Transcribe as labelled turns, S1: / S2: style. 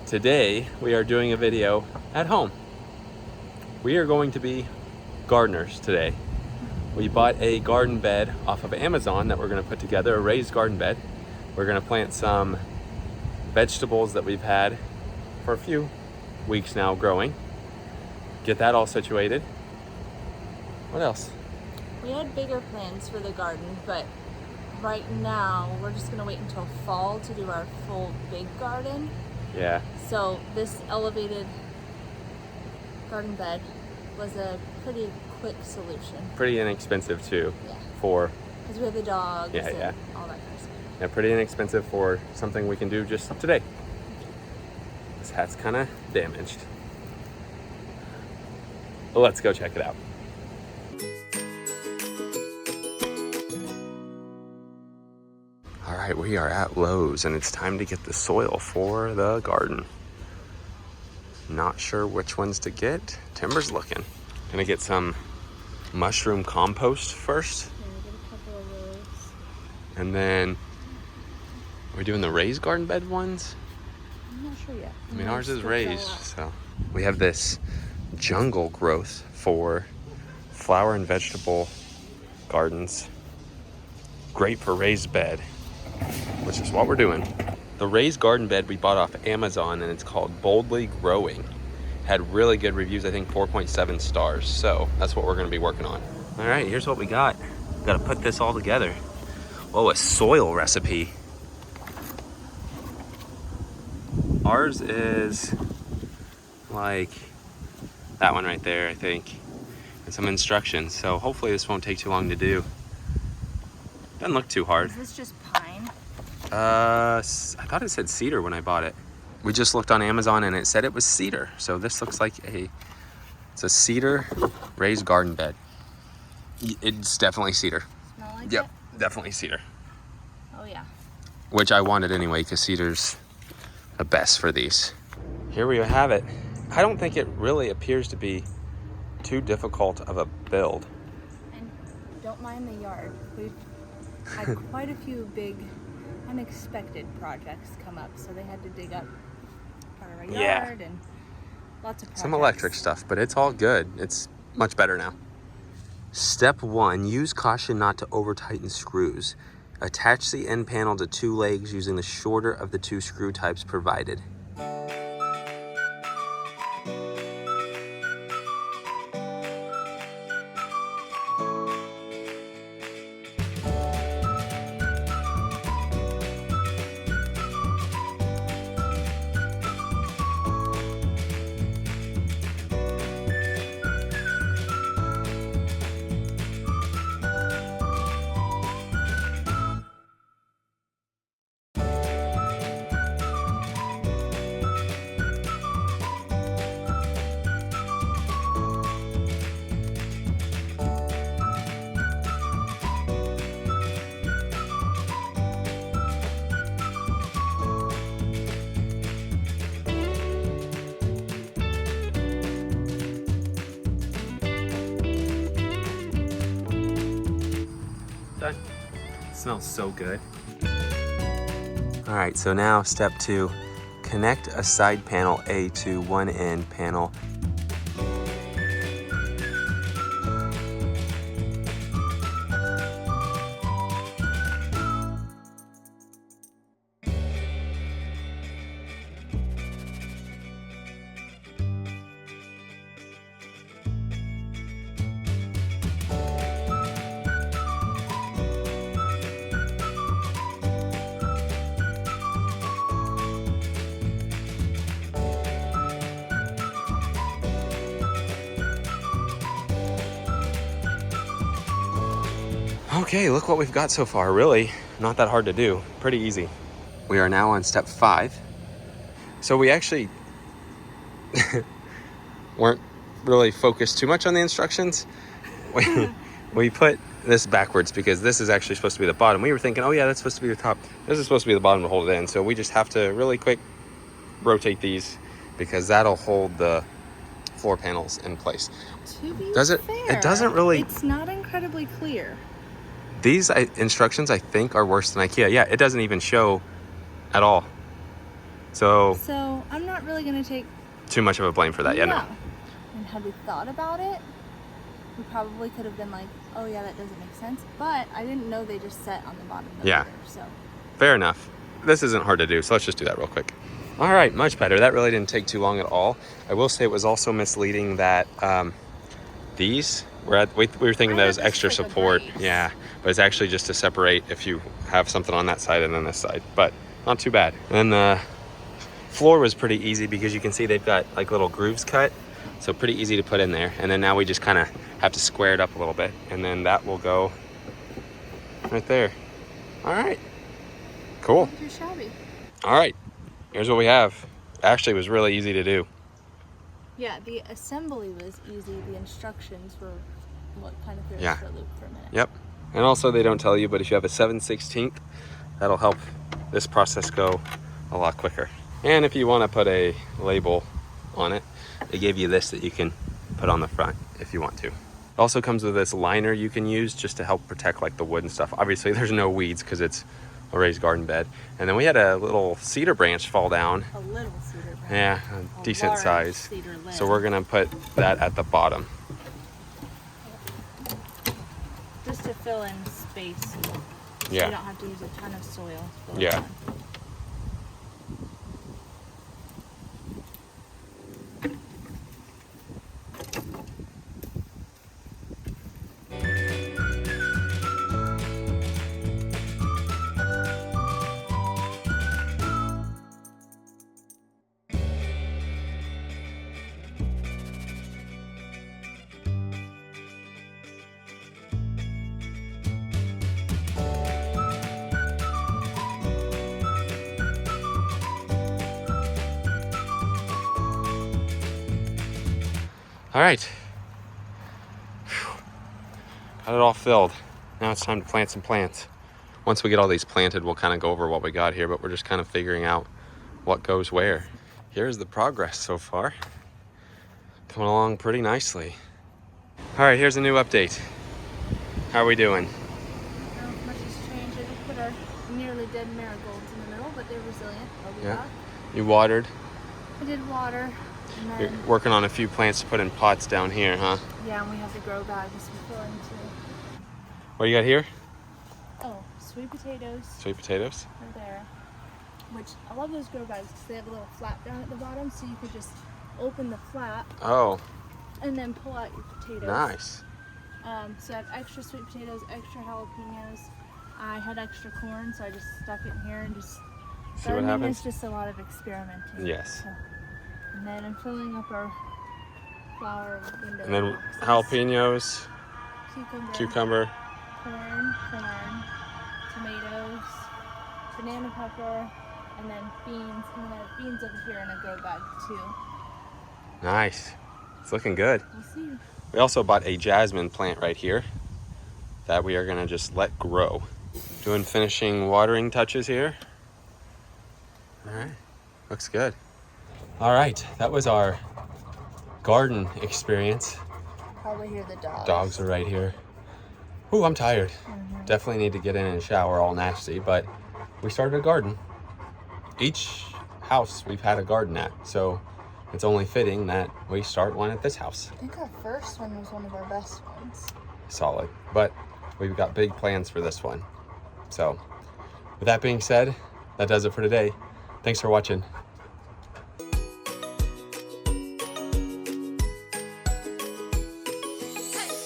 S1: Today we are doing a video at home. We are going to be gardeners today. We bought a garden bed off of Amazon that we're going to put together, a raised garden bed. We're going to plant some vegetables that we've had for a few weeks now growing. Get that all situated. What else?
S2: We had bigger plans for the garden, but right now we're just going to wait until fall to do our full big garden.
S1: Yeah.
S2: So this elevated garden bed was a pretty quick solution.
S1: Pretty inexpensive too.
S2: Yeah.
S1: For
S2: because we have the dogs
S1: yeah,
S2: and
S1: yeah.
S2: all that kind of stuff.
S1: Yeah, pretty inexpensive for something we can do just today. This hat's kind of damaged. But let's go check it out. All right, we are at Lowe's and it's time to get the soil for the garden. Not sure which ones to get. Timber's looking. Gonna get some mushroom compost first.
S2: Yeah, get a couple of those.
S1: And then we're doing the raised garden bed ones.
S2: I'm not sure yet.
S1: I mean, ours is raised, so. We have this jungle growth for flower and vegetable gardens. Great for raised bed, which is what we're doing. The raised garden bed we bought off Amazon, and it's called Boldly Growing. Had really good reviews, I think 4.7 stars. So that's what we're gonna be working on. All right, here's what we got. Gotta put this all together. Whoa, a soil recipe. Ours is like that one right there, I think. And some instructions. So hopefully this won't take too long to do. Doesn't look too hard.
S2: Is this just pine?
S1: I thought it said cedar when I bought it. We just looked on Amazon and it said it was cedar. So this looks like it's a cedar raised garden bed. It's definitely cedar.
S2: Smell like
S1: Yep,
S2: it?
S1: definitely cedar.
S2: Oh yeah.
S1: Which I wanted anyway because cedar's the best for these. Here we have it. I don't think it really appears to be too difficult of a build.
S2: And don't mind the yard. We've had quite a few big unexpected projects come up, so they had to dig up part of our yard and lots of projects.
S1: Some electric stuff, but it's all good. It's much better now. Step 1, use caution not to over tighten screws. Attach the end panel to 2 legs using the shorter of the 2 screw types provided. Done. Smells so good. All right, so now step 2, connect a side panel A to one end panel. Okay, look what we've got so far. Really not that hard to do. Pretty easy. We are now on step 5. So we actually weren't really focused too much on the instructions. We put this backwards because this is actually supposed to be the bottom. We were thinking, oh yeah, that's supposed to be the top. This is supposed to be the bottom to hold it in. So we just have to really quick rotate these because that'll hold the floor panels in place.
S2: To be
S1: fair, it doesn't really.
S2: It's not incredibly clear.
S1: These instructions, I think, are worse than IKEA. Yeah, it doesn't even show at all. So
S2: I'm not really gonna take
S1: too much of a blame for that. Yeah, no.
S2: And had we thought about it, we probably could have been like, oh yeah, that doesn't make sense. But I didn't know they just set on the bottom of the motor, so.
S1: Fair enough. This isn't hard to do, so let's just do that real quick. All right, much better. That really didn't take too long at all. I will say it was also misleading that these we were thinking that was extra support. Yeah, but it's actually just to separate if you have something on that side and then this side, but not too bad. And then the floor was pretty easy because you can see they've got like little grooves cut, so pretty easy to put in there. And then now we just kind of have to square it up a little bit, and then that will go right there. All right, cool.
S2: Not too shabby.
S1: All right, here's what we have. Actually, it was really easy to do.
S2: Yeah, the assembly was easy. The instructions were what kind of threw us for a loop for a minute.
S1: Yep. And also they don't tell you, but if you have a 7/16, that'll help this process go a lot quicker. And if you want to put a label on it, they gave you this that you can put on the front if you want to. It also comes with this liner you can use just to help protect like the wood and stuff. Obviously there's no weeds because it's a raised garden bed. And then we had a little cedar branch fall down.
S2: A little cedar branch.
S1: Yeah, a decent size. So we're gonna put that at the bottom.
S2: Just to fill in space. So you don't have to use a ton of soil.
S1: Yeah. All right, got it all filled. Now it's time to plant some plants. Once we get all these planted, we'll kind of go over what we got here, but we're just kind of figuring out what goes where. Here's the progress so far. Coming along pretty nicely. All right, here's a new update. How are we doing?
S2: Not much has changed. I just put our nearly dead marigolds in the middle, but they're resilient.
S1: Yeah. You watered?
S2: I did water. And
S1: You're
S2: then,
S1: working on a few plants to put in pots down here, huh?
S2: yeah, and we have the grow bags we fill into.
S1: What do you got here?
S2: Oh, sweet potatoes.
S1: Sweet potatoes?
S2: Are there. Which, I love those grow bags because they have a little flap down at the bottom, so you could just open the flap.
S1: Oh.
S2: And then pull out your potatoes.
S1: Nice.
S2: So I have extra sweet potatoes, extra jalapenos. I had extra corn, so I just stuck it in here and just...
S1: See what happens?
S2: It's just a lot of experimenting.
S1: Yes.
S2: So. And then I'm filling up our flower window
S1: And then
S2: boxes.
S1: jalapenos, cucumber,
S2: corn, tomatoes, banana pepper, and then beans. And then I have beans over here in a grow bag too.
S1: Nice. It's looking good.
S2: We'll see.
S1: We also bought a jasmine plant right here that we are gonna just let grow. Doing finishing watering touches here. All right, looks good. All right, that was our garden experience.
S2: Probably hear the dogs.
S1: Dogs are right here. Ooh, I'm tired. Definitely need to get in and shower all nasty, but we started a garden. Each house we've had a garden at, so it's only fitting that we start one at this house.
S2: I think our first one was one of our best ones.
S1: Solid, but we've got big plans for this one. So with that being said, that does it for today. Thanks for watching.